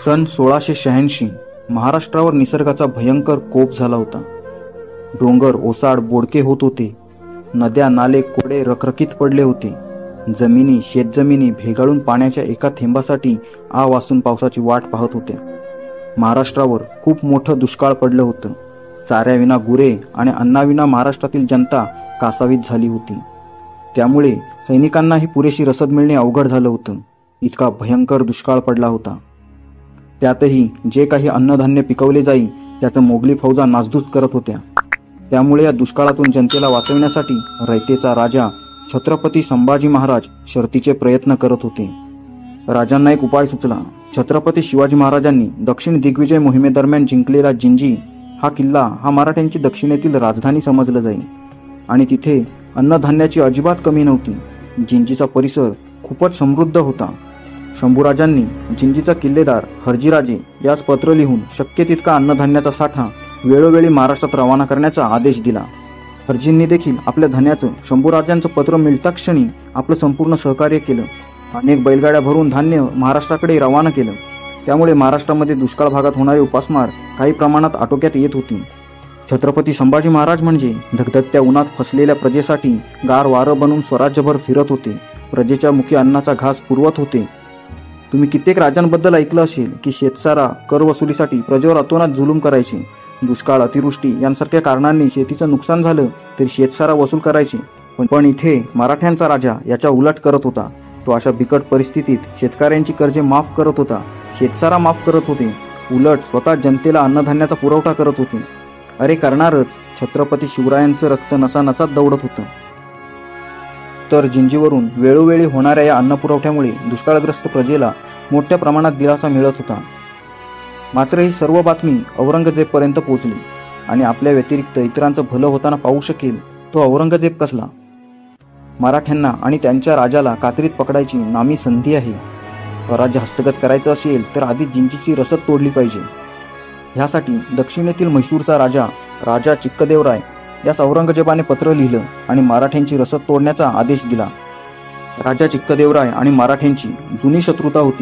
सन 1686 महाराष्ट्रावर निसर्गाचा भयंकर कोप झाला होता। डोंगर ओसाड बोडके होत होते, नद्या नाले कोरडे रखरखीत पडले होते, जमिनी शेतजमिनी भेगाळून पाण्याच्या एका थेंबासाठी आ वासून पावसाची वाट पाहत होत्या। महाराष्ट्रावर खूप मोठं दुष्काळ पडलं होतं। चाऱ्याविना गुरे आणि अन्नाविना महाराष्ट्रातील जनता कासावीस झाली होती। त्यामुळे सैनिकांनाही पुरेशी रसद मिळणे अवघड झालं होतं। इतका भयंकर दुष्काळ पडला होता। त्यातही जे काही अन्नधान्य पिकवले जाई त्याचं मोगली फौजा नासधूस करत होत्या। त्यामुळे या दुष्काळातून जनतेला वाचवण्यासाठी रयतेचा राजा छत्रपती संभाजी महाराज शर्थीचे प्रयत्न करत होते। राजांना एक उपाय सुचला। छत्रपती शिवाजी महाराजांनी दक्षिण दिग्विजय मोहिमेदरम्यान जिंकलेला जिंजी हा किल्ला हा मराठ्यांची दक्षिणेतील राजधानी समजलं जाईल आणि तिथे अन्नधान्याची अजिबात कमी नव्हती। जिंजीचा परिसर खूपच समृद्ध होता। शंभूराजांनी जिंजीचा किल्लेदार हर्जीराजे यास पत्र लिहून शक्य तितका अन्नधान्याचा साठा वेळोवेळी महाराष्ट्रात रवाना करण्याचा आदेश दिला। हर्जींनी देखील आपल्या धन्याचं शंभूराजांचं पत्र मिळता क्षणी आपलं संपूर्ण सहकार्य केलं। अनेक बैलगाड्या भरून धान्य महाराष्ट्राकडे रवाना केलं। त्यामुळे महाराष्ट्रामध्ये दुष्काळ भागात होणारी उपासमार काही प्रमाणात आटोक्यात येत होती। छत्रपती संभाजी महाराज म्हणजे धगधगत्या उन्हात फसलेल्या प्रजेसाठी गार वारं बनून स्वराज्यभर फिरत होते। प्रजेच्या मुखी अन्नाचा घास पुरवत होते। तुम्ही कित्येक राजांबद्दल ऐकलं असेल की शेतसारा कर वसुलीसाठी प्रजेवर अतोनात जुलूम करायचे। दुष्काळ अतिवृष्टी यांसारख्या कारणांनी शेतीचं नुकसान झालं तरी शेतसारा वसूल करायचे। पण इथे मराठ्यांचा राजा याच्या उलट करत होता। तो अशा बिकट परिस्थितीत शेतकऱ्यांची कर्जे माफ करत होता, शेतसारा माफ करत होते, उलट स्वतः जनतेला अन्नधान्याचा पुरवठा करत होते। अरे करणारच छत्रपती शिवरायांचं रक्त नसानसात दौडत होतं। तर जिंजीवरून वेळोवेळी होणाऱ्या या अन्नपुरवठ्यामुळे दुष्काळग्रस्त प्रजेला मोठ्या प्रमाणात दिलासा मिळत होता। मात्र ही सर्व बातमी औरंगजेबपर्यंत पोहोचली आणि आपल्या व्यतिरिक्त इतरांचं भलं होताना पाहू शकेल तो औरंगजेब कसला। मराठ्यांना आणि त्यांच्या राजाला कात्रीत पकडायची नामी संधी आहे। स्वराज्य हस्तगत करायचं असेल तर आधी जिंजीची रसद तोडली पाहिजे। ह्यासाठी दक्षिणेतील म्हैसूरचा राजा चिक्कदेवराय यास औरंगजेबाने पत्र लिहिलं आणि मराठ्यांची रसद तोडण्याचा आदेश दिला। राजा चिक्कदेवराय आणि मराठ्यांची जुनी शत्रुता होती।